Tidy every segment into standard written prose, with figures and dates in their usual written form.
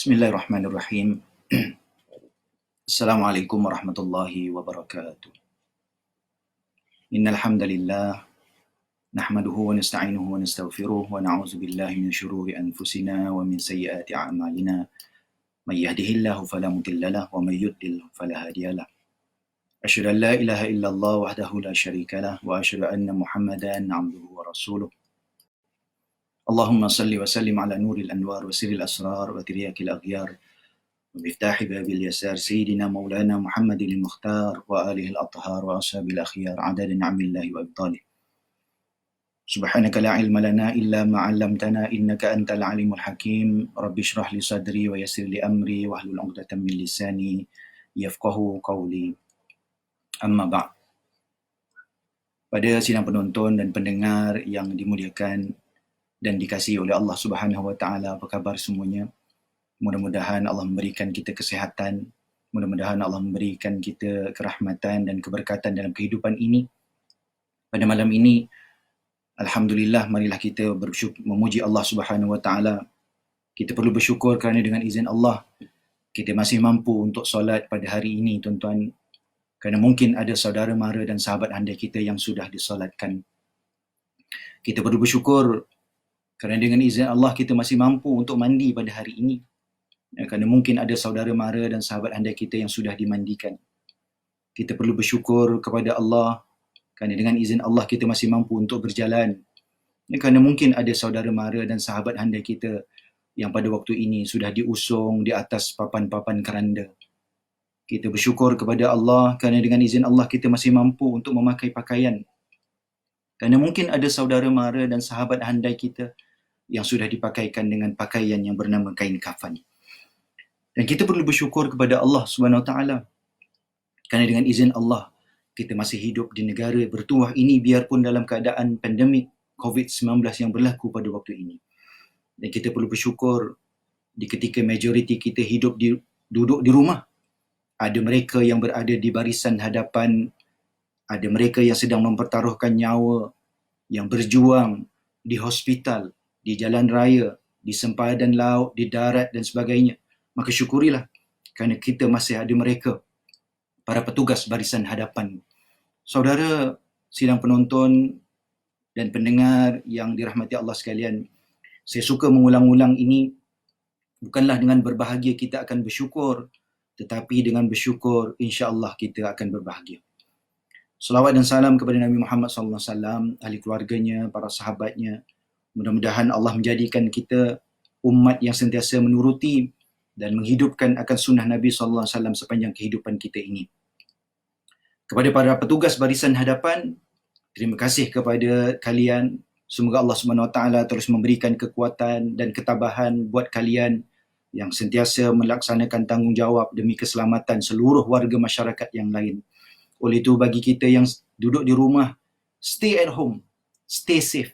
Bismillahirrahmanirrahim. Assalamualaikum warahmatullahi wabarakatuh. Innal hamdalillah nahmaduhu wa nasta'inuhu wa nastaghfiruh wa na'udzu billahi min shururi anfusina wa min sayyiati a'malina. May yahdihillahu fala mudilla lahu wa may yudlil fala hadiya lahu. Asyhadu an la ilaha illallah wahdahu la syarika lahu wa asyhadu anna Muhammadan 'abduhu wa rasuluh. Allahumma salli wa sallim ala nuril anwar wa sirril asrar wa tiryakil aghyar ومفتاح باب اليسار سيدنا مولانا محمد المختار وآله الأطهار وأصحابه الأخيار عدد نعم الله وأبطاله. سبحانك لا علم لنا إلا ما علمتنا إنك أنت العليم الحكيم. رب اشرح لي صدري ويسر لي أمري واحلل عقدة من لساني يفقهوا قولي. أما بعد. Pada sidang penonton dan pendengar yang dimuliakan dan dikasihi oleh Allah Subhanahu wa taala, apa khabar semuanya? Mudah-mudahan Allah memberikan kita kesihatan, mudah-mudahan Allah memberikan kita kerahmatan dan keberkatan dalam kehidupan ini. Pada malam ini, alhamdulillah, marilah kita memuji Allah Subhanahu wa taala. Kita perlu bersyukur kerana dengan izin Allah kita masih mampu untuk solat pada hari ini, tuan-tuan. Kerana mungkin ada saudara mara dan sahabat anda kita yang sudah disolatkan. Kita perlu bersyukur kerana dengan izin Allah kita masih mampu untuk mandi pada hari ini. Kerana mungkin ada saudara mara dan sahabat anda kita yang sudah dimandikan. Kita perlu bersyukur kepada Allah kerana dengan izin Allah kita masih mampu untuk berjalan. Kerana mungkin ada saudara mara dan sahabat anda kita yang pada waktu ini sudah diusung di atas papan-papan keranda. Kita bersyukur kepada Allah kerana dengan izin Allah kita masih mampu untuk memakai pakaian. Kerana mungkin ada saudara mara dan sahabat handai kita yang sudah dipakaikan dengan pakaian yang bernama kain kafan. Dan kita perlu bersyukur kepada Allah Subhanahu Wa Taala kerana dengan izin Allah kita masih hidup di negara bertuah ini biarpun dalam keadaan pandemik COVID-19 yang berlaku pada waktu ini. Dan kita perlu bersyukur di ketika majoriti kita duduk di rumah. Ada mereka yang berada di barisan hadapan, ada mereka yang sedang mempertaruhkan nyawa, yang berjuang di hospital, di jalan raya, di sempadan laut, di darat dan sebagainya. Maka syukurilah kerana kita masih ada mereka, para petugas barisan hadapan. Saudara sidang penonton dan pendengar yang dirahmati Allah sekalian, saya suka mengulang-ulang ini bukanlah dengan berbahagia kita akan bersyukur, tetapi dengan bersyukur insya-Allah kita akan berbahagia. Selawat dan salam kepada Nabi Muhammad sallallahu alaihi wasallam, ahli keluarganya, para sahabatnya. Mudah-mudahan Allah menjadikan kita umat yang sentiasa menuruti dan menghidupkan akan sunnah Nabi sallallahu alaihi wasallam sepanjang kehidupan kita ini. Kepada para petugas barisan hadapan, terima kasih kepada kalian. Semoga Allah Subhanahu Wa Taala terus memberikan kekuatan dan ketabahan buat kalian yang sentiasa melaksanakan tanggungjawab demi keselamatan seluruh warga masyarakat yang lain. Oleh itu bagi kita yang duduk di rumah, stay at home, stay safe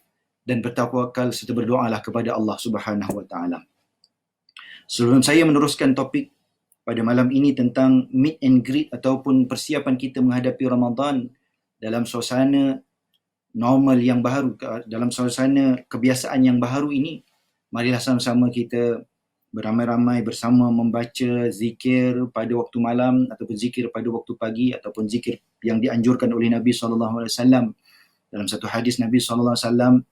dan bertawakal serta berdoalah kepada Allah Subhanahu Wa Taala. Sebelum saya meneruskan topik pada malam ini tentang meet and greet ataupun persiapan kita menghadapi Ramadan dalam suasana normal yang baru, dalam suasana kebiasaan yang baru ini, marilah sama-sama kita beramai-ramai bersama membaca zikir pada waktu malam ataupun zikir pada waktu pagi ataupun zikir yang dianjurkan oleh Nabi SAW. Dalam satu hadis Nabi SAW,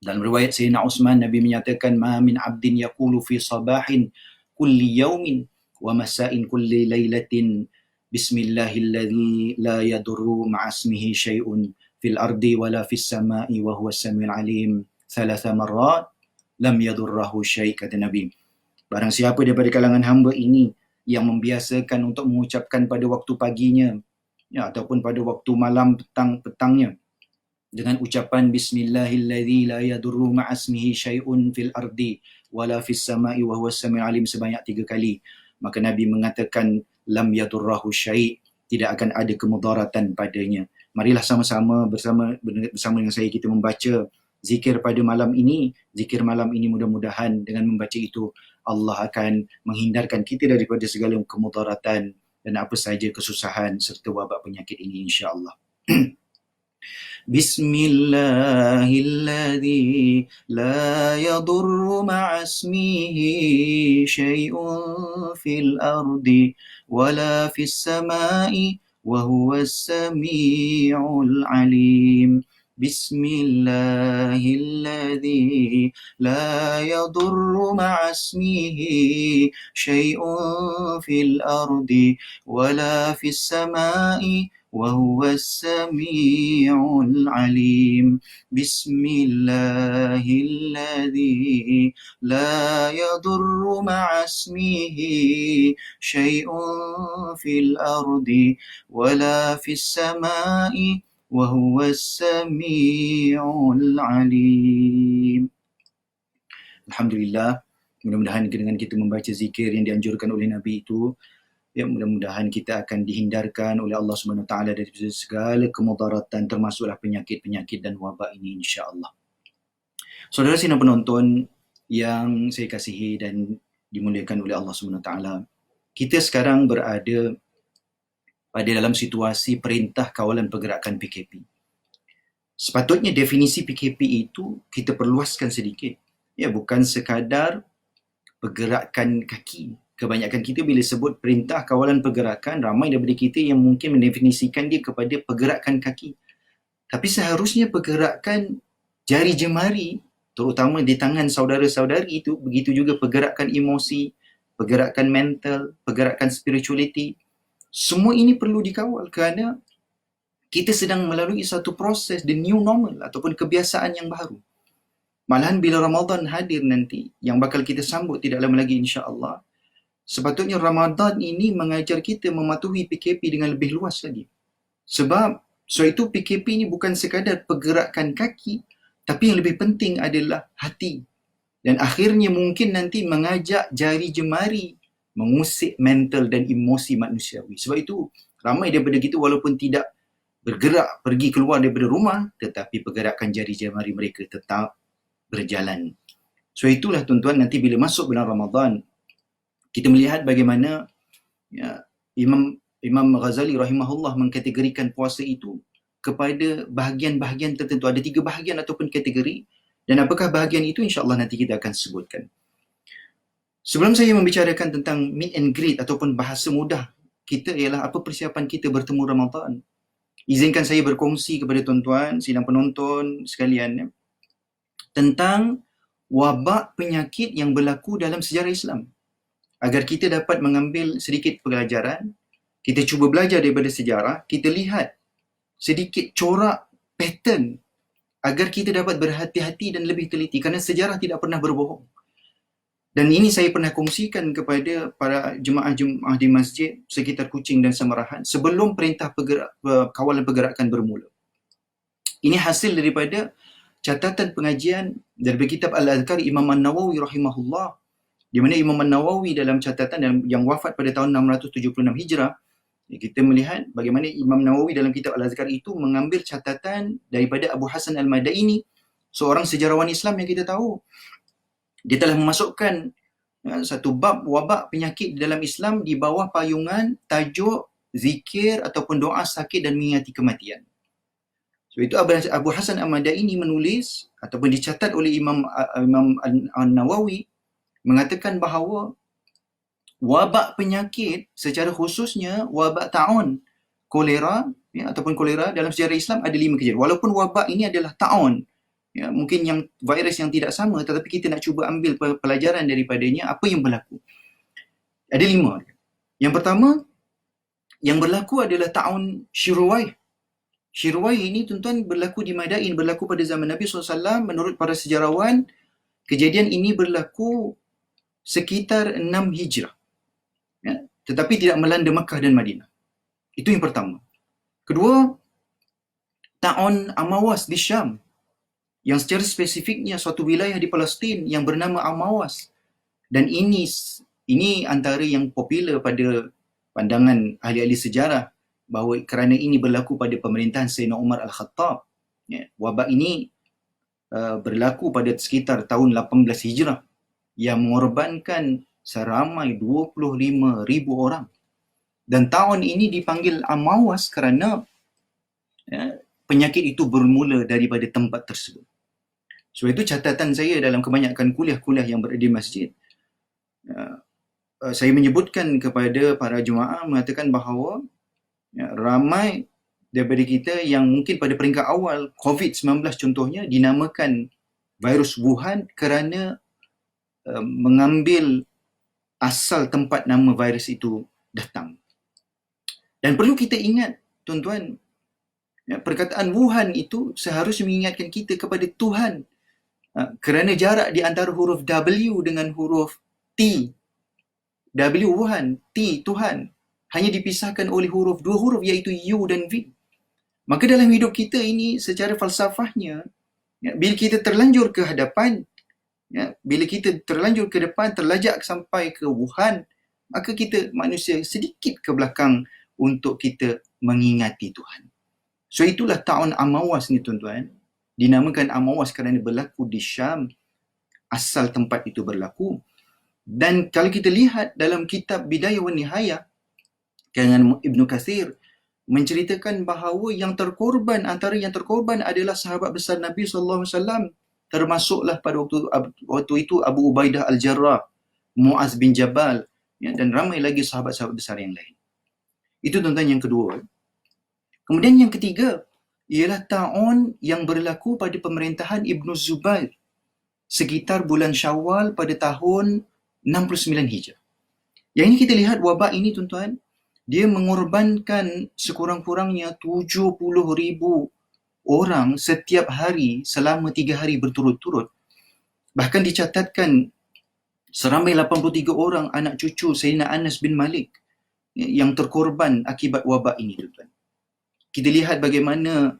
dalam riwayat Sayyidina Uthman, Nabi menyatakan, "Ma min 'abdin yaqulu fi sabahin kulli yawmin wa masa'in kulli lailatin bismillahilladzi la yadurru ma'asmihi syai'un fil ardi wala fis sama'i wa huwas samiul alim thalatha marrat lam yadurrahu syai'," kata Nabi. Barang siapa daripada kalangan hamba ini yang membiasakan untuk mengucapkan pada waktu paginya ataupun pada waktu malam petangnya dengan ucapan bismillahilladzi la yadurru ma'asmihi syai'un fil ardi wala fis sama'i wa huwas samiul alim sebanyak 3 kali, maka Nabi mengatakan lam yadurrahu syai', tidak akan ada kemudaratan padanya. Marilah sama-sama bersama dengan saya kita membaca zikir pada malam ini. Zikir malam ini mudah-mudahan dengan membaca itu Allah akan menghindarkan kita daripada segala kemudaratan dan apa saja kesusahan serta wabak penyakit ini insya-Allah. Bismillahilladzi la yadurru ma'asmihi syai'un fil ardi wala fis sama'i wa huwas sami'ul alim. Bismillahilladzi la yadurru ma'asmihi syai'un fil ardi wala fis sama'i وهو السميع العليم بسم الله الذي لا يضر مع اسمه شيء في الأرض ولا في السماء وهو السميع العليم. Alhamdulillah, mudah-mudahan dengan kita membaca zikir yang dianjurkan oleh Nabi itu, ya, mudah-mudahan kita akan dihindarkan oleh Allah Subhanahu Wa Taala dari segala kemudaratan, termasuklah penyakit-penyakit dan wabak ini, insya-Allah. Saudara sidang penonton yang saya kasihi dan dimuliakan oleh Allah Subhanahu Wa Taala, kita sekarang berada pada dalam situasi perintah kawalan pergerakan PKP. Sepatutnya definisi PKP itu kita perluaskan sedikit. Ya, bukan sekadar pergerakan kaki. Kebanyakan kita bila sebut perintah kawalan pergerakan, ramai daripada kita yang mungkin mendefinisikan dia kepada pergerakan kaki. Tapi seharusnya pergerakan jari jemari, terutama di tangan saudara-saudari itu, begitu juga pergerakan emosi, pergerakan mental, pergerakan spirituality. Semua ini perlu dikawal kerana kita sedang melalui satu proses the new normal ataupun kebiasaan yang baru. Malahan bila Ramadan hadir nanti, yang bakal kita sambut tidak lama lagi insya-Allah, sepatutnya Ramadan ini mengajar kita mematuhi PKP dengan lebih luas lagi. Sebab itu PKP ini bukan sekadar pergerakan kaki, tapi yang lebih penting adalah hati. Dan akhirnya mungkin nanti mengajak jari jemari mengusik mental dan emosi manusiawi. Sebab itu ramai daripada kita walaupun tidak bergerak pergi keluar daripada rumah, tetapi pergerakan jari jemari mereka tetap berjalan. So itulah tuan-tuan, nanti bila masuk bulan Ramadan, kita melihat bagaimana ya, Imam Ghazali rahimahullah mengkategorikan puasa itu kepada bahagian-bahagian tertentu. Ada 3 bahagian ataupun kategori, dan apakah bahagian itu insya-Allah nanti kita akan sebutkan. Sebelum saya membicarakan tentang meet and greet ataupun bahasa mudah kita ialah apa persiapan kita bertemu Ramadan, izinkan saya berkongsi kepada tuan-tuan sidang penonton sekalian tentang wabak penyakit yang berlaku dalam sejarah Islam. Agar kita dapat mengambil sedikit pelajaran, kita cuba belajar daripada sejarah, kita lihat sedikit corak pattern agar kita dapat berhati-hati dan lebih teliti kerana sejarah tidak pernah berbohong. Dan ini saya pernah kongsikan kepada para jemaah-jemaah di masjid sekitar Kuching dan Samarahan sebelum perintah kawalan pergerakan bermula. Ini hasil daripada catatan pengajian dari kitab Al-Adhkar Imam An-Nawawi rahimahullah, di mana Imam An-Nawawi dalam catatan yang wafat pada tahun 676 Hijrah, kita melihat bagaimana Imam Nawawi dalam kitab Al-Azkar itu mengambil catatan daripada Abu Hasan Al-Madaini, seorang sejarawan Islam yang kita tahu. Dia telah memasukkan satu bab wabak penyakit dalam Islam di bawah payungan tajuk zikir ataupun doa sakit dan mengingati kematian. So itu Abu Hasan Al-Madaini menulis ataupun dicatat oleh Imam An-Nawawi mengatakan bahawa wabak penyakit secara khususnya wabak ta'un, kolera ya, ataupun kolera dalam sejarah Islam ada 5 kejadian. Walaupun wabak ini adalah ta'un, ya, mungkin yang virus yang tidak sama, tetapi kita nak cuba ambil pelajaran daripadanya apa yang berlaku. Ada 5. Yang pertama yang berlaku adalah ta'un Shirwai. Shirwai ini tuan-tuan berlaku di Madain, berlaku pada zaman Nabi SAW. Menurut para sejarawan, kejadian ini berlaku sekitar 6 Hijrah. Ya, tetapi tidak melanda Makkah dan Madinah. Itu yang pertama. Kedua, ta'un Amawas di Syam, yang secara spesifiknya suatu wilayah di Palestin yang bernama Amawas. Dan ini antara yang popular pada pandangan ahli-ahli sejarah bahawa kerana ini berlaku pada pemerintahan Sayyidina Umar Al-Khattab. Ya, wabak ini berlaku pada sekitar tahun 18 Hijrah yang mengorbankan seramai 25,000 orang. Dan tahun ini dipanggil Amawas kerana ya, penyakit itu bermula daripada tempat tersebut. Sebab itu catatan saya dalam kebanyakan kuliah-kuliah yang berada di masjid, saya menyebutkan kepada para jemaah mengatakan bahawa ramai daripada kita yang mungkin pada peringkat awal COVID-19 contohnya dinamakan virus Wuhan kerana mengambil asal tempat nama virus itu datang. Dan perlu kita ingat, tuan-tuan, perkataan Wuhan itu seharusnya mengingatkan kita kepada Tuhan, kerana jarak di antara huruf W dengan huruf T. W Wuhan, T Tuhan, hanya dipisahkan oleh dua huruf iaitu U dan V. Maka dalam hidup kita ini secara falsafahnya, bila kita terlanjur ke hadapan, bila kita terlanjur ke depan, terlajak sampai ke Wuhan, maka kita manusia sedikit ke belakang untuk kita mengingati Tuhan. So itulah tahun Amawas ni tuan-tuan. Dinamakan Amawas kerana berlaku di Syam. Asal tempat itu berlaku. Dan kalau kita lihat dalam kitab Bidayah wa Nihayah, karangan Ibnu Katsir, menceritakan bahawa antara yang terkorban adalah sahabat besar Nabi SAW. Termasuklah pada waktu itu Abu Ubaidah Al-Jarrah, Muaz bin Jabal, dan ramai lagi sahabat-sahabat besar yang lain. Itu tuan-tuan yang kedua. Kemudian yang ketiga ialah tahun yang berlaku pada pemerintahan Ibnu Zubair sekitar bulan Syawal pada tahun 69 Hijrah. Yang ini kita lihat wabak ini tuan-tuan, dia mengorbankan sekurang-kurangnya 70,000 orang setiap hari selama 3 hari berturut-turut. Bahkan dicatatkan seramai 83 orang anak cucu Sayyidina Anas bin Malik yang terkorban akibat wabak ini tuan-tuan. Kita lihat bagaimana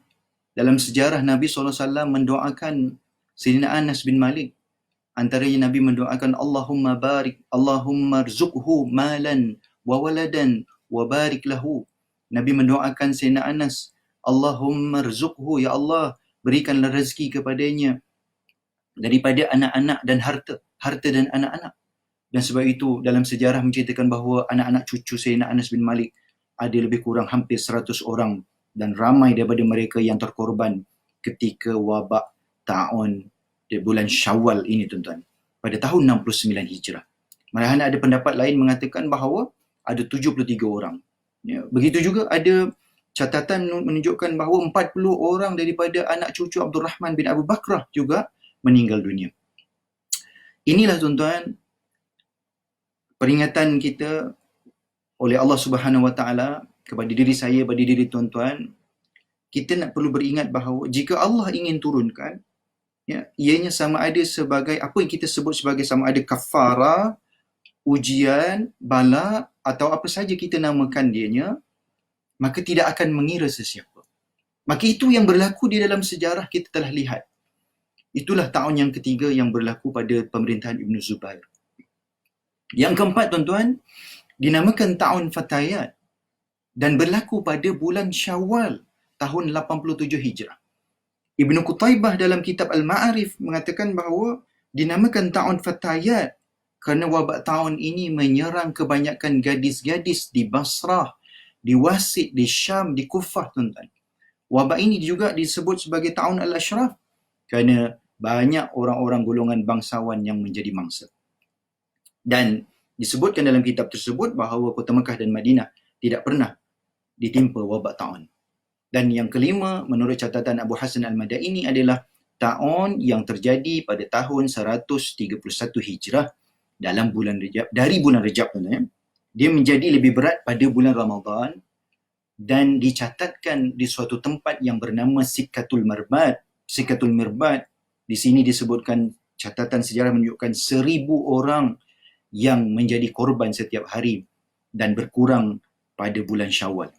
dalam sejarah Nabi SAW mendoakan Sayyidina Anas bin Malik. Antaranya Nabi mendoakan Allahumma barik, Allahumma rzuqhu malan wa waladan wa barik lahu. Nabi mendoakan Sayyidina Anas, Allahumma rzuqhu, ya Allah berikanlah rezeki kepadanya daripada anak-anak dan harta dan anak-anak. Dan sebab itu dalam sejarah menceritakan bahawa anak-anak cucu Sayyidina Anas bin Malik ada lebih kurang hampir 100 orang dan ramai daripada mereka yang terkorban ketika wabak tahun di bulan Syawal ini tuan-tuan, pada tahun 69 Hijrah. Malahan ada pendapat lain mengatakan bahawa ada 73 orang. Begitu juga ada catatan menunjukkan bahawa 40 orang daripada anak cucu Abdul Rahman bin Abu Bakrah juga meninggal dunia. Inilah tuan-tuan peringatan kita oleh Allah Subhanahu Wa Taala kepada diri saya, kepada diri tuan-tuan. Kita nak perlu beringat bahawa jika Allah ingin turunkan, ianya sama ada sebagai apa yang kita sebut sebagai sama ada kafara, ujian, bala atau apa saja kita namakan dianya, maka tidak akan mengira sesiapa. Maka itu yang berlaku di dalam sejarah kita telah lihat. Itulah tahun yang ketiga yang berlaku pada pemerintahan Ibnu Zubair. Yang keempat tuan-tuan, dinamakan tahun Fatayat dan berlaku pada bulan Syawal tahun 87 Hijrah. Ibnu Qutaibah dalam kitab Al-Ma'arif mengatakan bahawa dinamakan tahun Fatayat kerana wabak tahun ini menyerang kebanyakan gadis-gadis di Basrah, di Wasit, di Syam, di Kufah tuan-tuan. Wabak ini juga disebut sebagai tahun Al-Ashraf kerana banyak orang-orang golongan bangsawan yang menjadi mangsa. Dan disebutkan dalam kitab tersebut bahawa kota Mekah dan Madinah tidak pernah ditimpa wabak tahun. Dan yang kelima, menurut catatan Abu Hasan Al-Madaini adalah tahun yang terjadi pada tahun 131 Hijrah dalam bulan Rejab, dari bulan Rejab tuan-tuan. Dia menjadi lebih berat pada bulan Ramadan dan dicatatkan di suatu tempat yang bernama Sikatul Mirbad. Sikatul Mirbad, di sini disebutkan catatan sejarah menunjukkan 1,000 orang yang menjadi korban setiap hari dan berkurang pada bulan Syawal.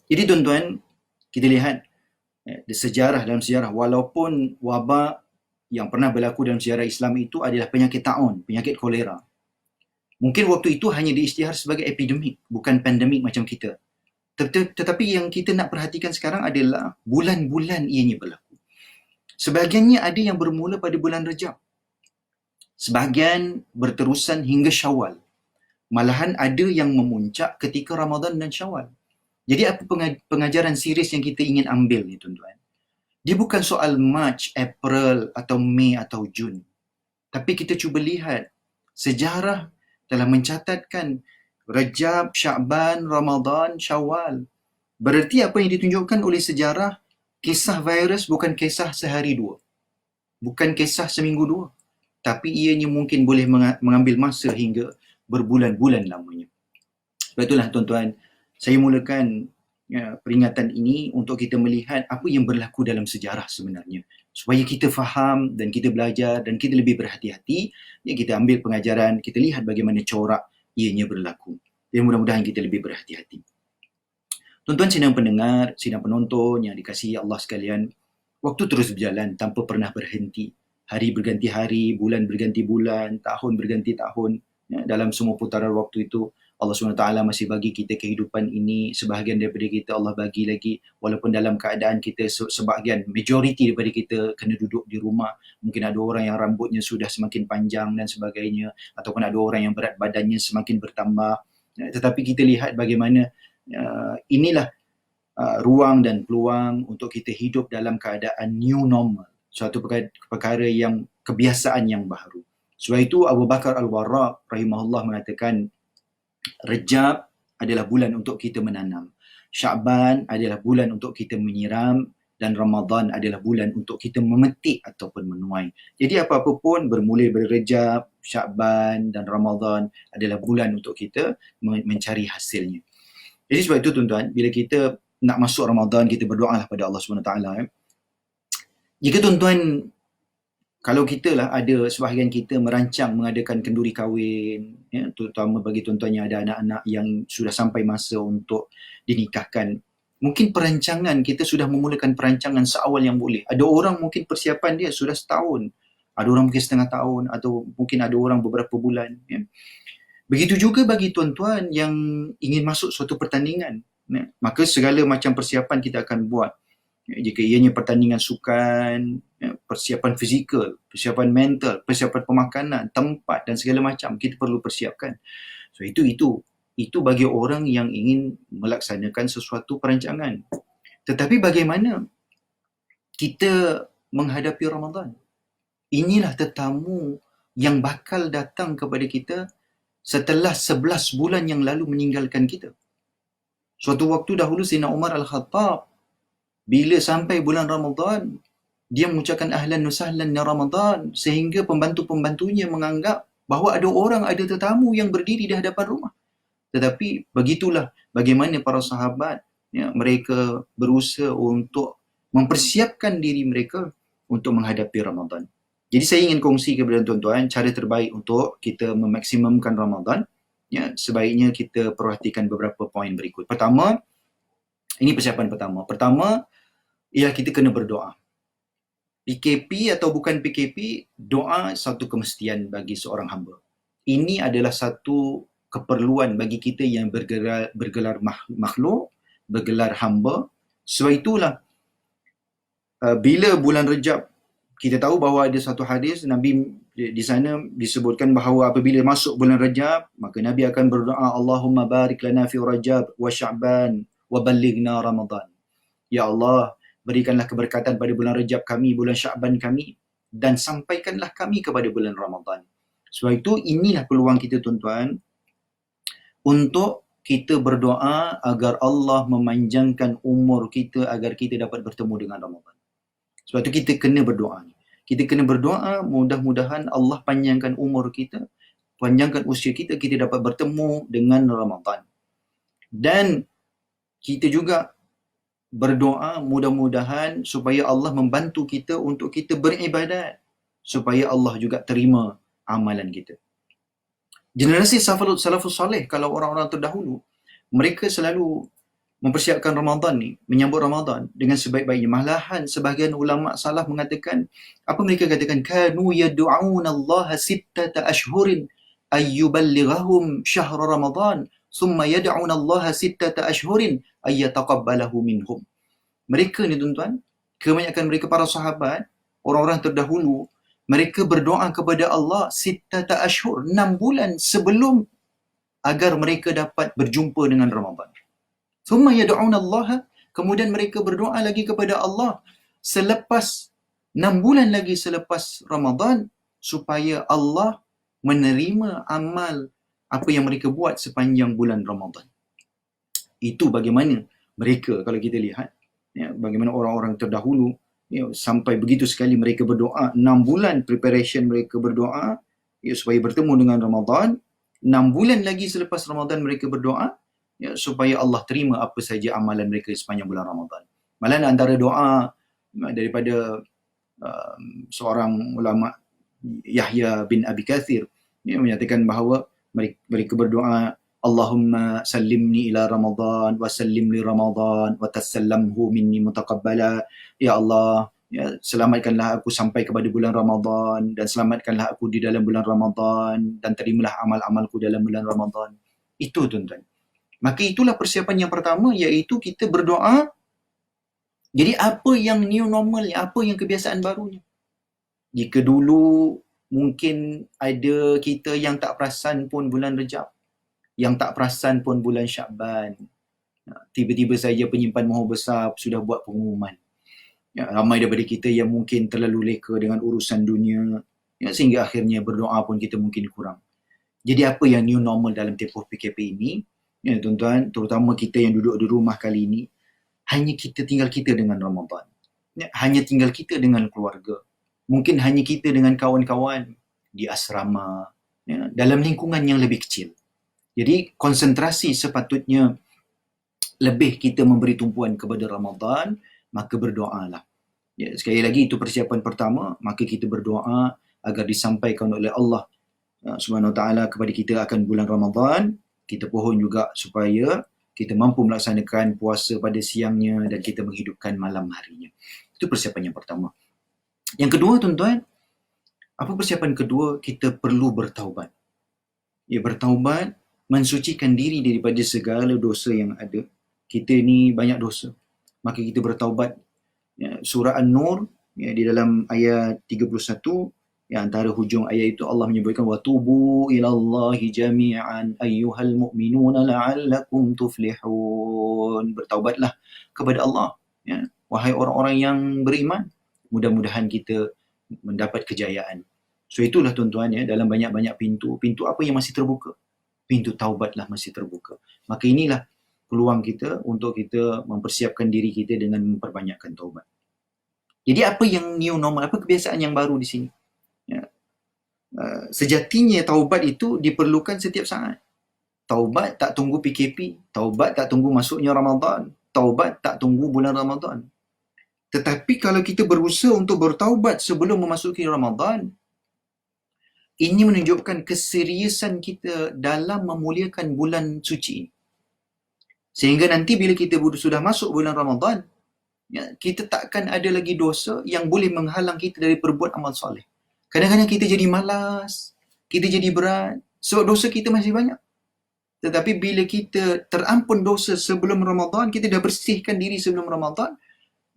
Jadi tuan-tuan, kita lihat dalam sejarah, walaupun wabak yang pernah berlaku dalam sejarah Islam itu adalah penyakit taun, penyakit kolera. Mungkin waktu itu hanya diisytihar sebagai epidemik, bukan pandemik macam kita. Tetapi yang kita nak perhatikan sekarang adalah bulan-bulan ianya berlaku. Sebahagiannya ada yang bermula pada bulan Rejab. Sebahagian berterusan hingga Syawal. Malahan ada yang memuncak ketika Ramadan dan Syawal. Jadi apa pengajaran serius yang kita ingin ambil ni tuan-tuan? Dia bukan soal Mac, April atau Mei atau Jun. Tapi kita cuba lihat sejarah telah mencatatkan Rajab, Sya'ban, Ramadan, Syawal. Berarti apa yang ditunjukkan oleh sejarah, kisah virus bukan kisah sehari dua. Bukan kisah seminggu dua. Tapi ianya mungkin boleh mengambil masa hingga berbulan-bulan lamanya. Sebab itulah tuan-tuan, saya mulakan peringatan ini untuk kita melihat apa yang berlaku dalam sejarah sebenarnya. Supaya kita faham dan kita belajar dan kita lebih berhati-hati, kita ambil pengajaran, kita lihat bagaimana corak ianya berlaku. Dan mudah-mudahan kita lebih berhati-hati. Tuan-tuan sidang pendengar, sidang penonton yang dikasihi Allah sekalian, waktu terus berjalan tanpa pernah berhenti. Hari berganti hari, bulan berganti bulan, tahun berganti tahun. Dalam semua putaran waktu itu, Allah SWT masih bagi kita kehidupan ini, sebahagian daripada kita Allah bagi lagi, walaupun dalam keadaan kita sebahagian, majoriti daripada kita kena duduk di rumah. Mungkin ada orang yang rambutnya sudah semakin panjang dan sebagainya, ataupun ada orang yang berat badannya semakin bertambah. Tetapi kita lihat bagaimana inilah ruang dan peluang untuk kita hidup dalam keadaan new normal, suatu perkara yang kebiasaan yang baru. Sebab itu Abu Bakar Al-Warraq rahimahullah mengatakan, Rejab adalah bulan untuk kita menanam, Sya'ban adalah bulan untuk kita menyiram, dan Ramadan adalah bulan untuk kita memetik ataupun menuai. Jadi apa-apa pun bermula dari Rejab, Sya'ban dan Ramadan adalah bulan untuk kita mencari hasilnya. Jadi sebab itu tuan-tuan, bila kita nak masuk Ramadan, kita berdoalah pada Allah SWT. Jika tuan-tuan, kalau kita lah ada sebahagian kita merancang mengadakan kenduri kahwin, terutama bagi tuan-tuan yang ada anak-anak yang sudah sampai masa untuk dinikahkan, mungkin perancangan kita sudah memulakan perancangan seawal yang boleh. Ada orang mungkin persiapan dia sudah setahun, ada orang mungkin setengah tahun, atau mungkin ada orang beberapa bulan. Begitu juga bagi tuan-tuan yang ingin masuk suatu pertandingan, maka segala macam persiapan kita akan buat. Jika ianya pertandingan sukan, persiapan fizikal, persiapan mental, persiapan pemakanan, tempat dan segala macam kita perlu persiapkan. So itu bagi orang yang ingin melaksanakan sesuatu perancangan. Tetapi bagaimana kita menghadapi Ramadan? Inilah tetamu yang bakal datang kepada kita setelah 11 bulan yang lalu meninggalkan kita. Suatu waktu dahulu Sayyidina Umar Al-Khattab, bila sampai bulan Ramadan, dia mengucapkan ahlan wa sahlan ya Ramadan, sehingga pembantu-pembantunya menganggap bahawa ada orang, ada tetamu yang berdiri di hadapan rumah. Tetapi begitulah bagaimana para sahabat, mereka berusaha untuk mempersiapkan diri mereka untuk menghadapi Ramadan. Jadi saya ingin kongsi kepada tuan-tuan cara terbaik untuk kita memaksimumkan Ramadan. Sebaiknya kita perhatikan beberapa poin berikut. Pertama, ini persiapan pertama. Pertama, ialah kita kena berdoa. PKP atau bukan PKP, doa satu kemestian bagi seorang hamba. Ini adalah satu keperluan bagi kita yang bergelar makhluk, bergelar hamba. Sebab itulah, bila bulan Rejab, kita tahu bahawa ada satu hadis, Nabi di sana disebutkan bahawa apabila masuk bulan Rejab, maka Nabi akan berdoa, Allahumma barik lana fi Rajab wa Sya'ban wa ballighna Ramadan. Ya Allah, berikanlah keberkatan pada bulan Rejab kami, bulan Sya'ban kami, dan sampaikanlah kami kepada bulan Ramadan. Sebab itu inilah peluang kita tuan-tuan untuk kita berdoa agar Allah memanjangkan umur kita agar kita dapat bertemu dengan Ramadan. Sebab itu kita kena berdoa. Kita kena berdoa mudah-mudahan Allah panjangkan umur kita, panjangkan usia kita, kita dapat bertemu dengan Ramadan. Dan kita juga berdoa mudah-mudahan supaya Allah membantu kita untuk kita beribadat, supaya Allah juga terima amalan kita. Generasi salafus salih, kalau orang-orang terdahulu, mereka selalu mempersiapkan Ramadan ni, menyambut Ramadan dengan sebaik-baiknya. Malahan sebahagian ulama salaf mengatakan, apa mereka katakan? Kanu yad'una Allah sittata ashhurin ayyuballighahum syahr Ramadan, thumma yad'una Allah sittata ashhurin ayyataqabbalahu minhum. Mereka ni tuan-tuan, kebanyakan mereka para sahabat, orang-orang terdahulu, mereka berdoa kepada Allah sittata ashhur, 6 bulan sebelum agar mereka dapat berjumpa dengan Ramadan. Thumma yad'una Allah, kemudian mereka berdoa lagi kepada Allah selepas 6 bulan lagi selepas Ramadan, supaya Allah menerima amal apa yang mereka buat sepanjang bulan Ramadan. Itu bagaimana mereka, kalau kita lihat, ya, bagaimana orang-orang terdahulu, ya, sampai begitu sekali mereka berdoa, 6 bulan preparation mereka berdoa, ya, supaya bertemu dengan Ramadan. 6 bulan lagi selepas Ramadan mereka berdoa, ya, supaya Allah terima apa saja amalan mereka sepanjang bulan Ramadan. Malah antara doa daripada seorang ulama, Yahya bin Abi Kathir, ya, menyatakan bahawa mereka berdoa, Allahumma sallimni ila Ramadan wa sallim li Ramadan wa tasallamhu minni mutaqabbala. Ya Allah, ya, selamatkanlah aku sampai kepada bulan Ramadan dan selamatkanlah aku di dalam bulan Ramadan dan terimalah amal-amalku dalam bulan Ramadan. Itu tuan-tuan. Maka itulah persiapan yang pertama, iaitu kita berdoa. Jadi apa yang new normal, apa yang kebiasaan barunya? Jika dulu mungkin ada kita yang tak perasan pun bulan Rejab, yang tak perasan pun bulan Syakban, tiba-tiba saja penyimpan maha besar sudah buat pengumuman. Ya, ramai daripada kita yang mungkin terlalu leka dengan urusan dunia, ya, sehingga akhirnya berdoa pun kita mungkin kurang. Jadi apa yang new normal dalam tempoh PKP ini, ya tuan-tuan, terutama kita yang duduk di rumah kali ini, hanya tinggal kita dengan Ramadan. Ya, hanya tinggal kita dengan keluarga. Mungkin hanya kita dengan kawan-kawan di asrama, ya, dalam lingkungan yang lebih kecil. Jadi konsentrasi sepatutnya lebih kita memberi tumpuan kepada Ramadan, maka berdoalah. Ya, sekali lagi itu persiapan pertama, maka kita berdoa agar disampaikan oleh Allah Subhanahu Wa Taala kepada kita akan bulan Ramadan. Kita pohon juga supaya kita mampu melaksanakan puasa pada siangnya dan kita menghidupkan malam harinya. Itu persiapan yang pertama. Yang kedua tuan-tuan, apa persiapan kedua? Kita perlu bertaubat. Ya, bertaubat, mensucikan diri daripada segala dosa yang ada. Kita ni banyak dosa. Maka kita bertaubat. Ya, surah An-Nur, ya, di dalam ayat 31, ya, antara hujung ayat itu Allah menyebutkan watubu ilallahi jami'an ayyuhal mu'minuna la'allakum tuflihun. Bertaubatlah kepada Allah, ya, wahai orang-orang yang beriman, mudah-mudahan kita mendapat kejayaan. So itulah tuan-tuan, ya, dalam banyak-banyak pintu apa yang masih terbuka? Pintu taubatlah masih terbuka. Maka inilah peluang kita untuk kita mempersiapkan diri kita dengan memperbanyakkan taubat. Jadi apa yang new normal, apa kebiasaan yang baru di sini? Ya. Sejatinya taubat itu diperlukan setiap saat. Taubat tak tunggu PKP, taubat tak tunggu masuknya Ramadan, taubat tak tunggu bulan Ramadan. Tetapi kalau kita berusaha untuk bertaubat sebelum memasuki Ramadan, ini menunjukkan keseriusan kita dalam memuliakan bulan suci. Sehingga nanti bila kita sudah masuk bulan Ramadan, ya, kita takkan ada lagi dosa yang boleh menghalang kita dari berbuat amal soleh. Kadang-kadang kita jadi malas, kita jadi berat, sebab dosa kita masih banyak. Tetapi bila kita terampun dosa sebelum Ramadan, kita dah bersihkan diri sebelum Ramadan,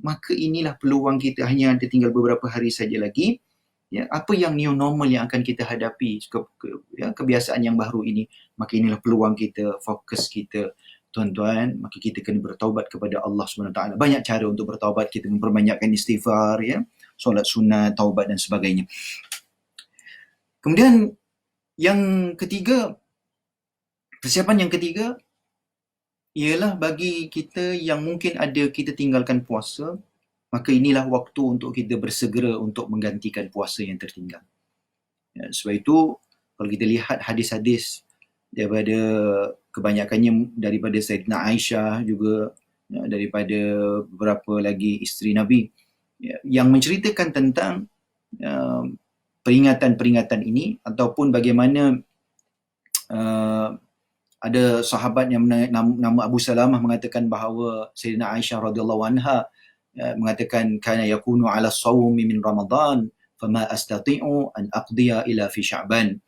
maka inilah peluang kita, hanya ada tinggal beberapa hari saja lagi. Ya, apa yang new normal yang akan kita hadapi, kebiasaan yang baru ini, maka inilah peluang kita, fokus kita, tuan-tuan, maka kita kena bertaubat kepada Allah SWT. Banyak cara untuk bertaubat, kita memperbanyakkan istighfar, ya, solat sunat, taubat dan sebagainya. Kemudian yang ketiga, persiapan yang ketiga ialah bagi kita yang mungkin ada kita tinggalkan puasa, maka inilah waktu untuk kita bersegera untuk menggantikan puasa yang tertinggal. Ya, sebab itu kalau kita lihat hadis-hadis daripada kebanyakannya daripada Sayyidina Aisyah juga, ya, daripada beberapa lagi isteri Nabi, ya, yang menceritakan tentang peringatan-peringatan ini, ataupun bagaimana ada sahabat yang nama Abu Salamah mengatakan bahawa Sayyidina Aisyah radhiyallahu anha mengatakan kana yakunu ala sawmi min Ramadan fama astati'u an aqdiya ila fi Sya'ban.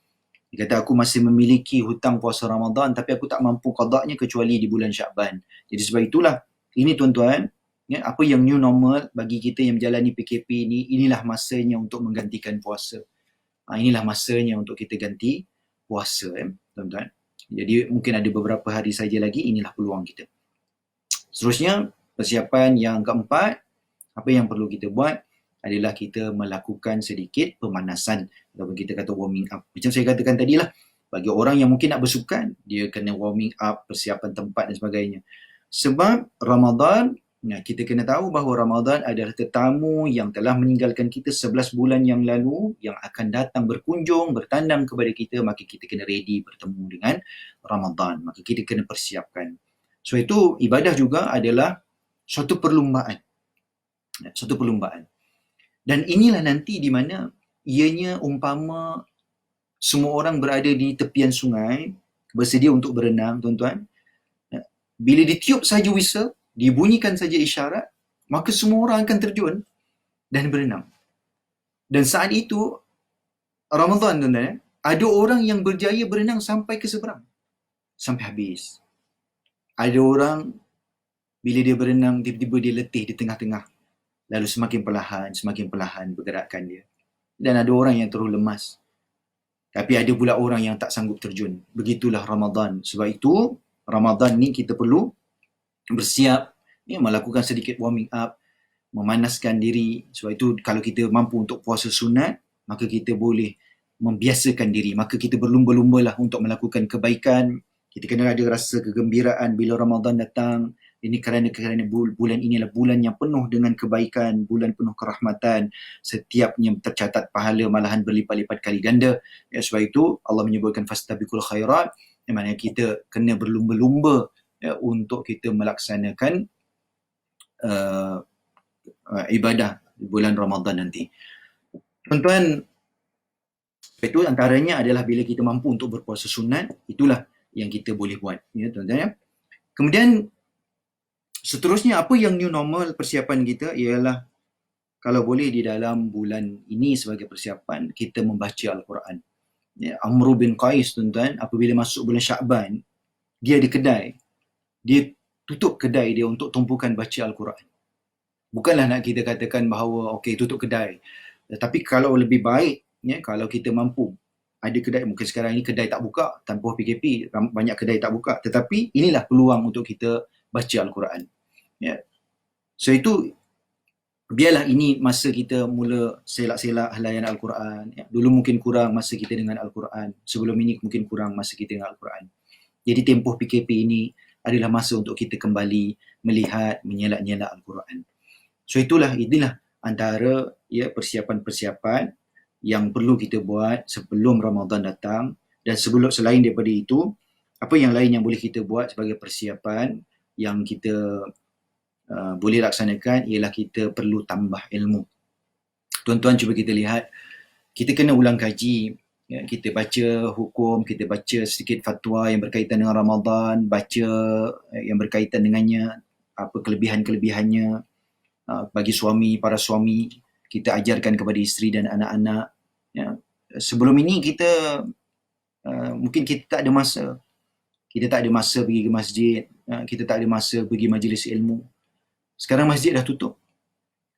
Dia kata aku masih memiliki hutang puasa Ramadan tapi aku tak mampu qadanya kecuali di bulan Sya'ban. Jadi sebab itulah ini tuan-tuan, ya, apa yang new normal bagi kita yang menjalani PKP ini, inilah masanya untuk menggantikan puasa. Inilah masanya untuk kita ganti puasa, tuan-tuan. Jadi mungkin ada beberapa hari saja lagi, inilah peluang kita. Seterusnya, persiapan yang keempat, apa yang perlu kita buat adalah kita melakukan sedikit pemanasan ataupun kita kata warming up. Macam saya katakan tadi lah, bagi orang yang mungkin nak bersukan, dia kena warming up, persiapan tempat dan sebagainya. Sebab Ramadan, kita kena tahu bahawa Ramadan adalah tetamu yang telah meninggalkan kita 11 bulan yang lalu, yang akan datang berkunjung, bertandang kepada kita, maka kita kena ready bertemu dengan Ramadan. Maka kita kena persiapkan. So itu ibadah juga adalah suatu perlumbaan. Suatu perlumbaan. Dan inilah nanti di mana ianya umpama semua orang berada di tepian sungai, bersedia untuk berenang, tuan-tuan. Bila ditiup saja whistle, dibunyikan saja isyarat, maka semua orang akan terjun dan berenang. Dan saat itu, Ramadan, tuan-tuan, ada orang yang berjaya berenang sampai ke seberang. Sampai habis. Ada orang, bila dia berenang, tiba-tiba dia letih di tengah-tengah. Lalu semakin perlahan bergerakkan dia. Dan ada orang yang terus lemas. Tapi ada pula orang yang tak sanggup terjun. Begitulah Ramadan. Sebab itu, Ramadan ni kita perlu bersiap, melakukan sedikit warming up, memanaskan diri. Sebab itu, kalau kita mampu untuk puasa sunat, maka kita boleh membiasakan diri. Maka kita berlumba-lumbalah untuk melakukan kebaikan. Kita kena ada rasa kegembiraan bila Ramadan datang. Ini kerana bulan ini adalah bulan yang penuh dengan kebaikan, bulan penuh kerahmatan. Setiapnya tercatat pahala malahan berlipat-lipat kali ganda. Ya, sebab itu Allah menyebutkan fastabiqul khairat, yang mana kita kena berlumba-lumba untuk kita melaksanakan ibadah bulan Ramadan nanti. Tuan-tuan, itu antaranya adalah bila kita mampu untuk berpuasa sunat, itulah yang kita boleh buat. Ya, tuan-tuan, ya. Kemudian seterusnya, apa yang new normal persiapan kita ialah kalau boleh di dalam bulan ini sebagai persiapan, kita membaca Al-Quran. Ya, Amr bin Qais, tuan-tuan, apabila masuk bulan Syakban, dia ada kedai. Dia tutup kedai dia untuk tumpukan baca Al-Quran. Bukanlah nak kita katakan bahawa okey, tutup kedai. Tapi kalau lebih baik, ya, kalau kita mampu, ada kedai, mungkin sekarang ini kedai tak buka, tanpa PKP, banyak kedai tak buka. Tetapi inilah peluang untuk kita baca Al-Quran. Ya. So itu, biarlah ini masa kita mula selak-selak halayan Al-Quran. Ya. Dulu mungkin kurang masa kita dengan Al-Quran. Sebelum ini mungkin kurang masa kita dengan Al-Quran. Jadi tempoh PKP ini adalah masa untuk kita kembali melihat, menyelak-nyelak Al-Quran. So inilah antara persiapan-persiapan yang perlu kita buat sebelum Ramadan datang. Dan selain daripada itu, apa yang lain yang boleh kita buat sebagai persiapan yang kita boleh laksanakan ialah kita perlu tambah ilmu. Tuan-tuan, cuba kita lihat, kita kena ulang kaji. Ya, kita baca hukum, kita baca sedikit fatwa yang berkaitan dengan Ramadan, baca yang berkaitan dengannya, apa kelebihan-kelebihannya. Bagi para suami, kita ajarkan kepada isteri dan anak-anak. Ya. Sebelum ini kita mungkin kita tak ada masa. Kita tak ada masa pergi ke masjid, kita tak ada masa pergi majlis ilmu. Sekarang masjid dah tutup.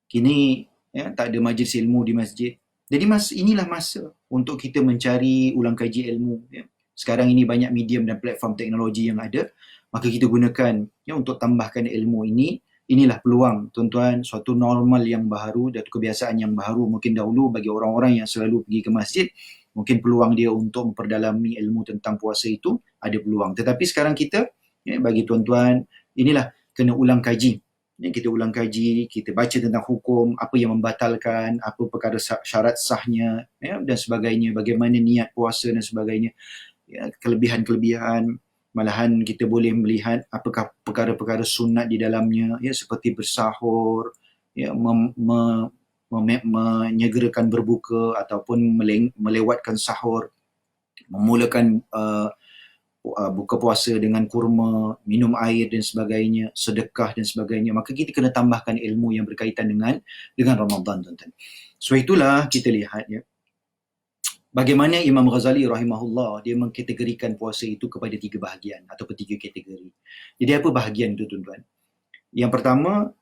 Kini tak ada majlis ilmu di masjid. Jadi inilah masa untuk kita mencari ulang kaji ilmu. Ya. Sekarang ini banyak medium dan platform teknologi yang ada. Maka kita gunakan untuk tambahkan ilmu ini. Inilah peluang, tuan-tuan, suatu normal yang baru dan kebiasaan yang baru. Mungkin dahulu bagi orang-orang yang selalu pergi ke masjid, mungkin peluang dia untuk memperdalami ilmu tentang puasa itu ada peluang. Tetapi sekarang kita, bagi tuan-tuan, inilah kena ulang kaji. Kita ulang kaji, kita baca tentang hukum, apa yang membatalkan, apa perkara syarat sahnya, dan sebagainya, bagaimana niat puasa dan sebagainya, kelebihan-kelebihan. Malahan kita boleh melihat apakah perkara-perkara sunat di dalamnya, seperti bersahur, menyegerakan berbuka ataupun melewatkan sahur, memulakan buka puasa dengan kurma, minum air dan sebagainya, sedekah dan sebagainya. Maka kita kena tambahkan ilmu yang berkaitan dengan Ramadan, tuan-tuan. So itulah kita lihat, bagaimana Imam Ghazali rahimahullah, dia mengkategorikan puasa itu kepada 3 bahagian ataupun 3 kategori. Jadi apa bahagian itu, tuan-tuan? Yang pertama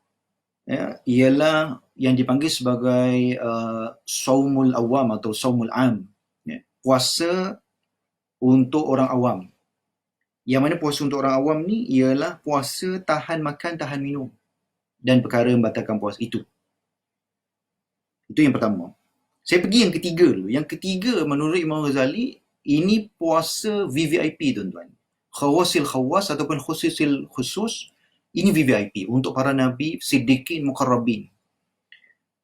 ialah yang dipanggil sebagai saumul awam atau saumul am. Puasa untuk orang awam. Yang mana puasa untuk orang awam ni ialah puasa tahan makan, tahan minum dan perkara membatalkan puasa. Itu yang pertama. Saya pergi yang ketiga dulu. Yang ketiga menurut Imam Ghazali, ini puasa VVIP tuan-tuan. Khawasil khawas ataupun khususil khusus, ini VVIP untuk para nabi, siddiqin, muqarrabin.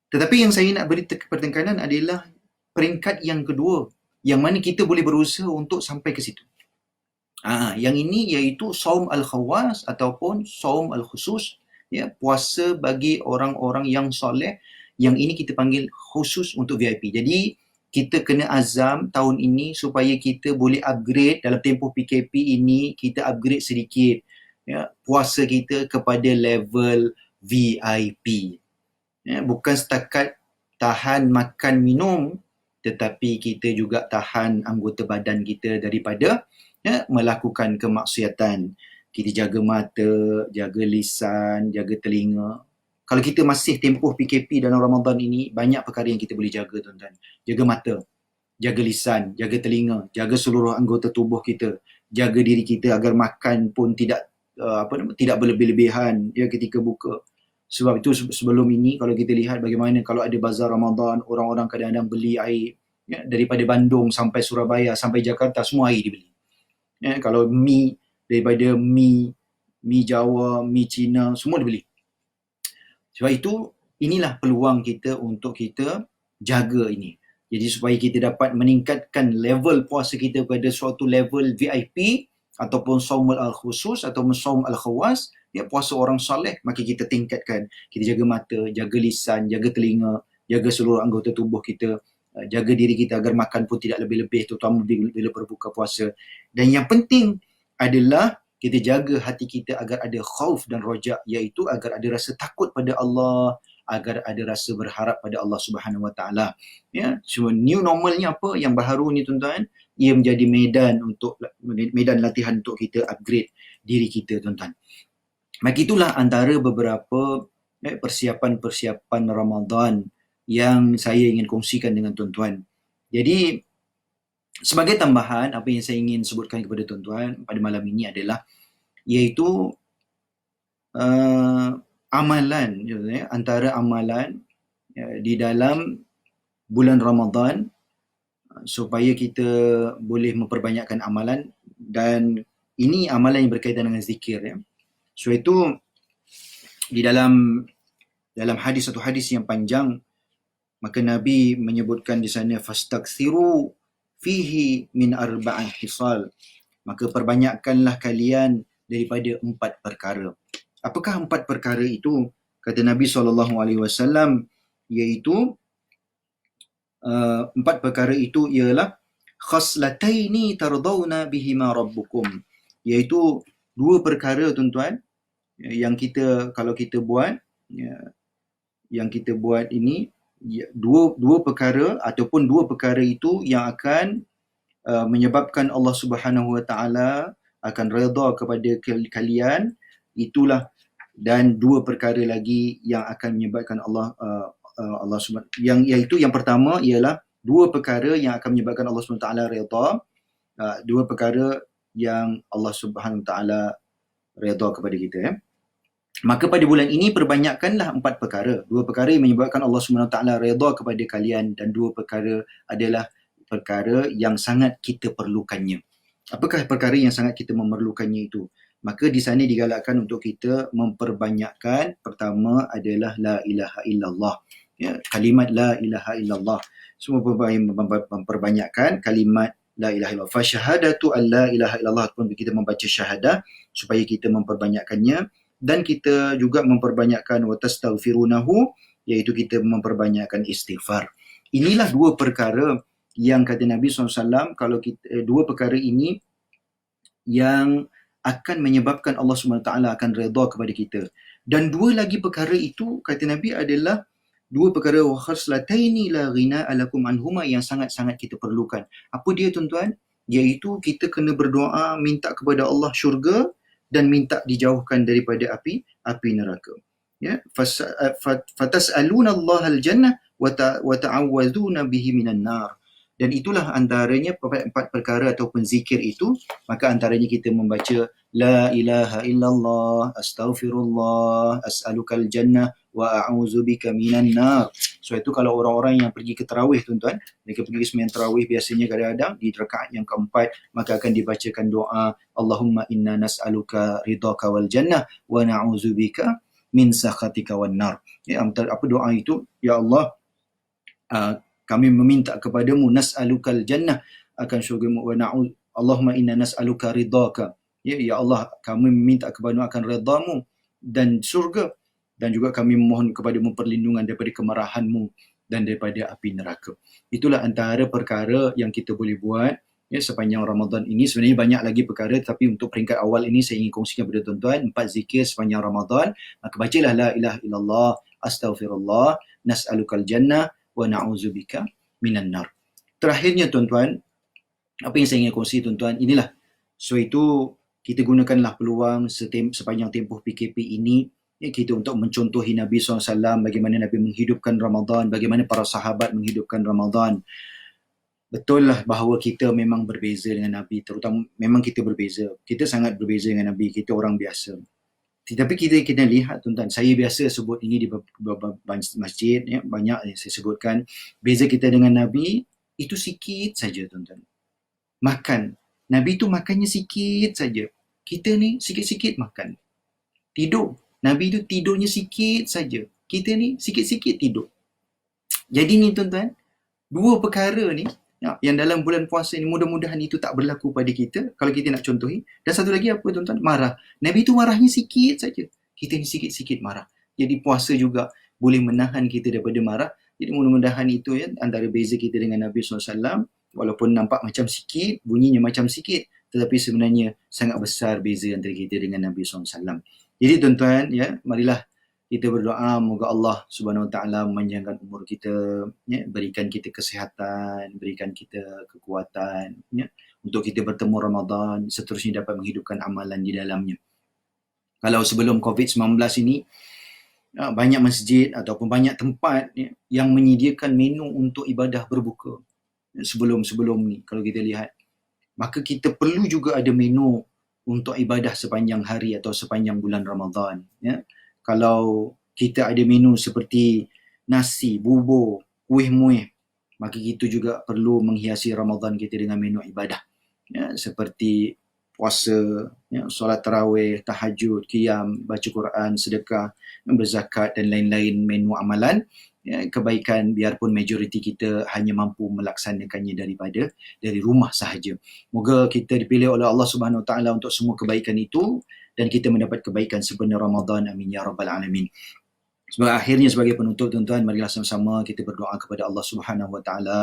Tetapi yang saya nak beri pertekanan adalah peringkat yang kedua, yang mana kita boleh berusaha untuk sampai ke situ. Yang ini iaitu saum al-khawas ataupun saum al-khusus, ya, puasa bagi orang-orang yang soleh. Yang ini kita panggil khusus untuk VIP. Jadi kita kena azam tahun ini supaya kita boleh upgrade dalam tempoh PKP ini, kita upgrade sedikit, ya, puasa kita kepada level VIP. Ya, bukan setakat tahan makan minum, tetapi kita juga tahan anggota badan kita daripada, ya, melakukan kemaksiatan. Kita jaga mata, jaga lisan, jaga telinga. Kalau kita masih tempoh PKP dalam Ramadan ini, banyak perkara yang kita boleh jaga, tuan-tuan. Jaga mata, jaga lisan, jaga telinga, jaga seluruh anggota tubuh kita, jaga diri kita agar makan pun tidak tidak berlebih-lebihan, ya, ketika buka. Sebab itu sebelum ini kalau kita lihat bagaimana kalau ada bazar Ramadan, orang-orang kadang-kadang beli air, ya, daripada Bandung sampai Surabaya, sampai Jakarta, semua air dibeli. Ya, kalau mi, daripada mi Jawa, mi Cina, semua dibeli. Sebab itu inilah peluang kita untuk kita jaga ini. Jadi supaya kita dapat meningkatkan level puasa kita pada suatu level VIP ataupun saum al-khusus ataupun saum al-khawas, ya, puasa orang soleh, maka kita tingkatkan. Kita jaga mata, jaga lisan, jaga telinga, jaga seluruh anggota tubuh kita, jaga diri kita agar makan pun tidak lebih-lebih, terutama bila berbuka puasa. Dan yang penting adalah kita jaga hati kita agar ada khauf dan roja, iaitu agar ada rasa takut pada Allah, agar ada rasa berharap pada Allah Subhanahu Wa Taala. Ya, cuma new normalnya apa yang baru ni, tuan-tuan, ia menjadi medan latihan untuk kita upgrade diri kita, tuan-tuan. Maka itulah antara beberapa persiapan-persiapan Ramadan yang saya ingin kongsikan dengan tuan-tuan. Jadi sebagai tambahan, apa yang saya ingin sebutkan kepada tuan-tuan pada malam ini adalah iaitu amalan, antara amalan di dalam bulan Ramadan supaya kita boleh memperbanyakkan amalan, dan ini amalan yang berkaitan dengan zikir, ya. So itu di dalam hadis, satu hadis yang panjang, maka Nabi menyebutkan di sana fastaksiru fihi min arba'in hisal, maka perbanyakkanlah kalian daripada 4 perkara. Apakah 4 perkara itu? Kata Nabi SAW, iaitu 4 perkara itu ialah khaslataini tardawna bihima rabbukum, iaitu 2 perkara, tuan-tuan, yang kita, kalau kita buat, yang kita buat ini, dua perkara ataupun 2 perkara itu yang akan menyebabkan Allah Subhanahu Wa Taala akan redha kepada kalian, itulah. Dan 2 perkara lagi yang akan menyebabkan Allah iaitu yang pertama ialah 2 perkara yang akan menyebabkan Allah Subhanahu Wa Taala redha, 2 perkara yang Allah Subhanahu Wa Taala redha kepada kita, ya. Maka pada bulan ini perbanyakkanlah 4 perkara. 2 perkara yang menyebabkan Allah Subhanahu Wa Taala redha kepada kalian, dan 2 perkara adalah perkara yang sangat kita perlukannya. Apakah perkara yang sangat kita memerlukannya itu? Maka di sana digalakkan untuk kita memperbanyakkan. Pertama adalah la ilaha illallah, ya, kalimat la ilaha illallah. Semua memperbanyakkan kalimat la ilaha illallah. Fa syahadatu an la ilaha illallah, pun kita membaca syahadah supaya kita memperbanyakkannya. Dan kita juga memperbanyakkan wa tastaghfirunahu, iaitu kita memperbanyakkan istighfar. Inilah 2 perkara yang kata Nabi SAW, kalau kita, 2 perkara ini yang akan menyebabkan Allah SWT akan redha kepada kita. Dan 2 lagi perkara itu, kata Nabi, adalah 2 perkara wa khaslataini la ghina alakum anhuma, yang sangat-sangat kita perlukan. Apa dia, tuan-tuan? Iaitu kita kena berdoa minta kepada Allah syurga dan minta dijauhkan daripada api neraka. Ya, fatas'aluna Allah al-jannah wa ta'awwazuna bihi minan nar. Dan itulah antaranya empat perkara ataupun zikir itu, maka antaranya kita membaca La ilaha illallah, astaghfirullah, as'alukal jannah, wa a'udzubika minan nar. So itu kalau orang-orang yang pergi ke tarawih tuan-tuan, mereka pergi ke sembahyang tarawih biasanya kadang-kadang di rakaat yang keempat, maka akan dibacakan doa Allahumma inna nas'aluka ridhaka wal jannah wa na'udzubika min sakhatika wan nar. Ya, apa doa itu? Ya Allah, kami meminta kepadamu nas'alukal jannah, akan syurgamu, wa na'udz Allahumma inna nas'aluka ridhaka. Ya Allah, kami meminta kepadamu akan redamu dan surga, dan juga kami memohon kepadamu perlindungan daripada kemarahanmu dan daripada api neraka. Itulah antara perkara yang kita boleh buat sepanjang Ramadan ini. Sebenarnya banyak lagi perkara, tapi untuk peringkat awal ini saya ingin kongsikan kepada tuan-tuan 4 zikir sepanjang Ramadan. Maka bacalah la ilaha illallah, astaghfirullah, nas'alukal jannah wa na'udzubika minan nar. Terakhirnya tuan-tuan, apa yang saya ingin kongsi tuan-tuan, inilah. So itu kita gunakanlah peluang sepanjang tempoh PKP ini, kita untuk mencontohi Nabi SAW, bagaimana Nabi menghidupkan Ramadan, bagaimana para sahabat menghidupkan Ramadan. Betul lah bahawa kita memang berbeza dengan Nabi, terutama memang kita berbeza. Kita sangat berbeza dengan Nabi, kita orang biasa. Tapi kita kena lihat tuan-tuan, saya biasa sebut ini di beberapa masjid, banyak yang saya sebutkan, beza kita dengan Nabi itu sikit saja tuan-tuan. Makan, Nabi tu makannya sikit saja. Kita ni sikit-sikit makan. Tidur, Nabi tu tidurnya sikit saja. Kita ni sikit-sikit tidur. Jadi ni tuan-tuan, dua perkara ni yang dalam bulan puasa ni, mudah-mudahan itu tak berlaku pada kita kalau kita nak contohi. Dan satu lagi apa tuan-tuan? Marah. Nabi tu marahnya sikit saja. Kita ni sikit-sikit marah. Jadi puasa juga boleh menahan kita daripada marah. Jadi mudah-mudahan itu antara beza kita dengan Nabi SAW. Walaupun nampak macam sikit, bunyinya macam sikit, tetapi sebenarnya sangat besar beza antara kita dengan Nabi SAW. Jadi tuan-tuan, marilah kita berdoa moga Allah Subhanahu Wa Taala memanjangkan umur kita, berikan kita kesihatan, berikan kita kekuatan, untuk kita bertemu Ramadan, seterusnya dapat menghidupkan amalan di dalamnya. Kalau sebelum COVID-19 ini, banyak masjid ataupun banyak tempat yang menyediakan menu untuk ibadah berbuka sebelum ni kalau kita lihat. Maka kita perlu juga ada menu untuk ibadah sepanjang hari atau sepanjang bulan Ramadan. Kalau kita ada menu seperti nasi, bubur, kuih muih, maka kita juga perlu menghiasi Ramadan kita dengan menu ibadah. Seperti puasa, solat tarawih, tahajud, qiyam, baca Quran, sedekah, berzakat dan lain-lain menu amalan. Kebaikan biarpun majoriti kita hanya mampu melaksanakannya dari rumah sahaja. Moga kita dipilih oleh Allah Subhanahu Wa Taala untuk semua kebaikan itu dan kita mendapat kebaikan sepenuh Ramadan. Amin ya rabbal alamin. Akhirnya sebagai penutup tuan-tuan, marilah sama-sama kita berdoa kepada Allah Subhanahu Wa Taala,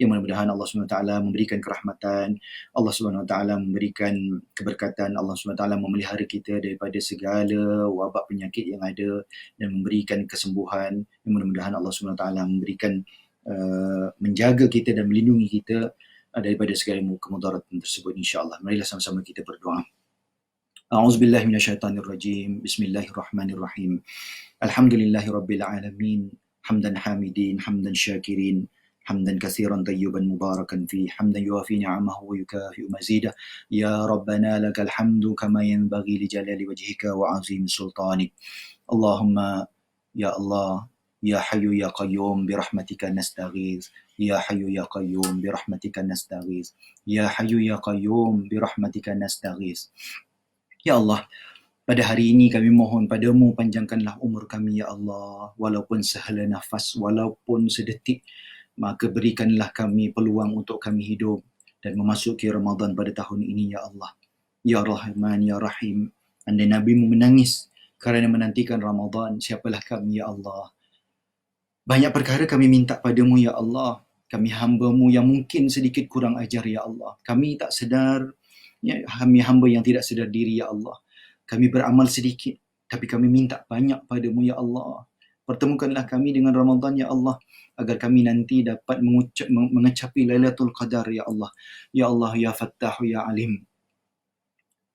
yang mudah-mudahan Allah Subhanahu Wa Taala memberikan kerahmatan, Allah Subhanahu Wa Taala memberikan keberkatan, Allah Subhanahu Wa Taala memelihara kita daripada segala wabak penyakit yang ada dan memberikan kesembuhan. Yang mudah-mudahan Allah Subhanahu Wa Taala memberikan menjaga kita dan melindungi kita daripada segala kemudaratan tersebut, insya-Allah. Marilah sama-sama kita berdoa. A'udzubillahi minasyaitonirrajim. Bismillahirrahmanirrahim. Alhamdulillahirabbil alamin. Hamdan hamidin, hamdan syakirin, hamdan katsiran tayyiban mubarakan fi, hamdan yuwafi ni'amahu wa yukafi'u mazidah. Ya Rabbana lakal hamdu kama yanbaghi li jalali wajhika wa 'azimi sultanik. Allahumma ya Allah, ya Hayyu ya Qayyum bi rahmatika nastaghits. Ya Hayyu ya Qayyum bi rahmatika nastaghits. Ya Hayyu ya Qayyum bi rahmatika nastaghits. Ya Allah, pada hari ini kami mohon padamu, panjangkanlah umur kami ya Allah, walaupun sehelai nafas, walaupun sedetik, maka berikanlah kami peluang untuk kami hidup dan memasuki Ramadan pada tahun ini ya Allah. Ya Rahman ya Rahim, andai Nabi-Mu menangis kerana menantikan Ramadan, siapalah kami ya Allah. Banyak perkara kami minta padamu ya Allah, kami hamba-Mu yang mungkin sedikit kurang ajar ya Allah. Kami tak sedar, kami hamba yang tidak sedar diri ya Allah. Kami beramal sedikit, tapi kami minta banyak padamu ya Allah. Pertemukanlah kami dengan Ramadan ya Allah, agar kami nanti dapat mengecapi Lailatul Qadar ya Allah. Ya Allah ya Fattah ya Alim.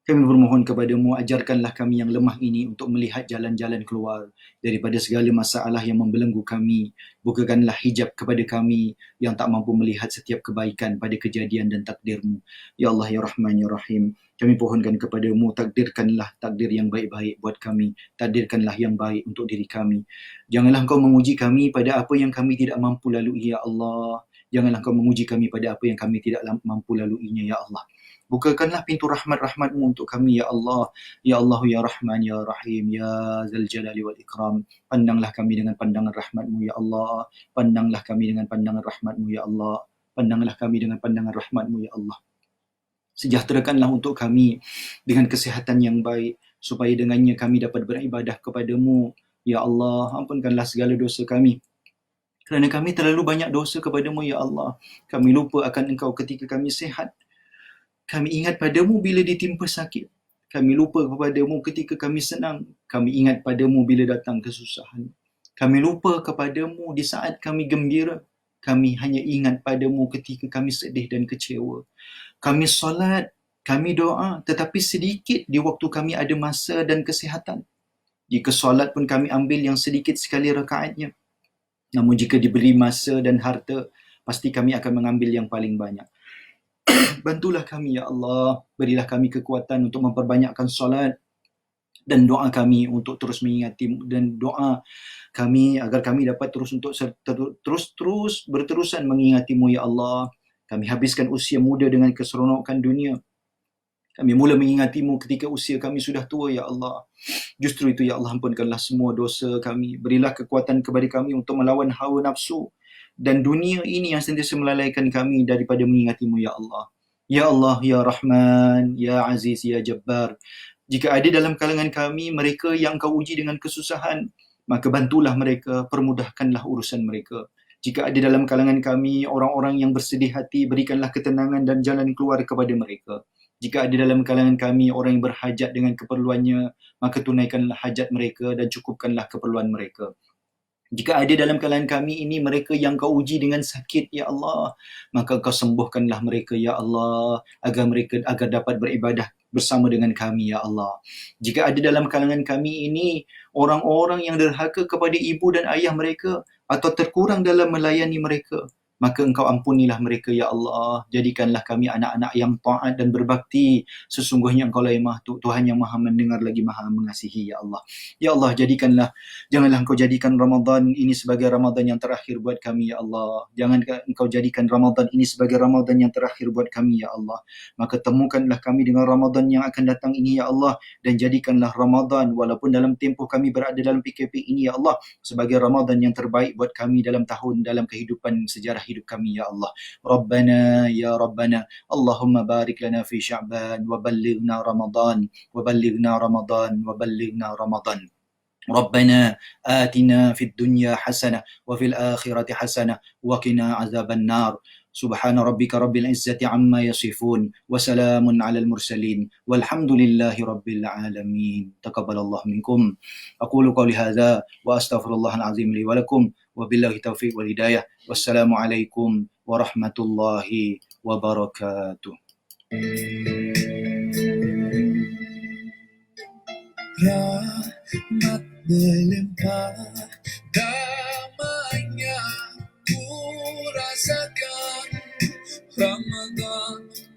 Kami bermohon kepadamu, ajarkanlah kami yang lemah ini untuk melihat jalan-jalan keluar daripada segala masalah yang membelenggu kami. Bukakanlah hijab kepada kami yang tak mampu melihat setiap kebaikan pada kejadian dan takdirmu. Ya Allah, Ya Rahman, Ya Rahim. Kami pohonkan kepadamu, takdirkanlah takdir yang baik-baik buat kami. Takdirkanlah yang baik untuk diri kami. Janganlah engkau menguji kami pada apa yang kami tidak mampu lalui, Ya Allah. Janganlah engkau menguji kami pada apa yang kami tidak mampu laluinya, Ya Allah. Bukakanlah pintu rahmat-rahmatmu untuk kami, Ya Allah. Ya Allah, Ya Rahman, Ya Rahim, Ya Zal Jalali wal Ikram. Pandanglah kami dengan pandangan rahmatmu, Ya Allah. Pandanglah kami dengan pandangan rahmatmu, Ya Allah. Pandanglah kami dengan pandangan rahmatmu, Ya Allah. Sejahterakanlah untuk kami dengan kesihatan yang baik, supaya dengannya kami dapat beribadah kepadamu. Ya Allah, ampunkanlah segala dosa kami. Kerana kami terlalu banyak dosa kepadamu, Ya Allah. Kami lupa akan engkau ketika kami sihat. Kami ingat padamu bila ditimpa sakit. Kami lupa kepadamu ketika kami senang. Kami ingat padamu bila datang kesusahan. Kami lupa kepadamu di saat kami gembira. Kami hanya ingat padamu ketika kami sedih dan kecewa. Kami solat, kami doa, tetapi sedikit di waktu kami ada masa dan kesihatan. Jika solat pun kami ambil yang sedikit sekali rakaatnya. Namun jika diberi masa dan harta, pasti kami akan mengambil yang paling banyak. Bantulah kami, Ya Allah. Berilah kami kekuatan untuk memperbanyakkan solat dan doa kami untuk terus mengingati, dan doa kami agar kami dapat terus berterusan mengingatimu, Ya Allah. Kami habiskan usia muda dengan keseronokan dunia. Kami mula mengingatimu ketika usia kami sudah tua, Ya Allah. Justru itu, Ya Allah, ampunkanlah semua dosa kami. Berilah kekuatan kepada kami untuk melawan hawa nafsu dan dunia ini yang sentiasa melalaikan kami daripada mengingatimu, Ya Allah. Ya Allah, Ya Rahman, Ya Aziz, Ya Jabbar. Jika ada dalam kalangan kami mereka yang kau uji dengan kesusahan, maka bantulah mereka, permudahkanlah urusan mereka. Jika ada dalam kalangan kami orang-orang yang bersedih hati, berikanlah ketenangan dan jalan keluar kepada mereka. Jika ada dalam kalangan kami orang yang berhajat dengan keperluannya, maka tunaikanlah hajat mereka dan cukupkanlah keperluan mereka. Jika ada dalam kalangan kami ini mereka yang kau uji dengan sakit, Ya Allah, maka kau sembuhkanlah mereka, Ya Allah, agar dapat beribadah bersama dengan kami, Ya Allah. Jika ada dalam kalangan kami ini orang-orang yang derhaka kepada ibu dan ayah mereka atau terkurang dalam melayani mereka, maka engkau ampunilah mereka, Ya Allah. Jadikanlah kami anak-anak yang taat dan berbakti. Sesungguhnya engkau lah Tuhan yang maha mendengar lagi maha mengasihi, Ya Allah. Ya Allah, janganlah engkau jadikan Ramadan ini sebagai Ramadan yang terakhir buat kami, Ya Allah. Jangan engkau jadikan Ramadan ini sebagai Ramadan yang terakhir buat kami, Ya Allah. Maka temukanlah kami dengan Ramadan yang akan datang ini, Ya Allah. Dan jadikanlah Ramadan, walaupun dalam tempoh kami berada dalam PKP ini, Ya Allah, sebagai Ramadan yang terbaik buat kami dalam kehidupan sejarah hidup kami, Ya Allah. Rabbana, Ya Rabbana, Allahumma barik lana fi Sya'ban, wa ballighna Ramadan, wa ballighna Ramadan, wa ballighna Ramadan. ربنا آتنا في الدنيا حسنة وفي الآخرة حسنة وقنا عذاب النار سبحان ربك رب العزة عما يصفون وسلام على المرسلين والحمد لله رب العالمين تقبل الله منكم أقول قولي هذا وأستغفر الله العظيم لي ولكم وبالله التوفيق والهداية والسلام عليكم ورحمة الله وبركاته. Rahmat berlimpah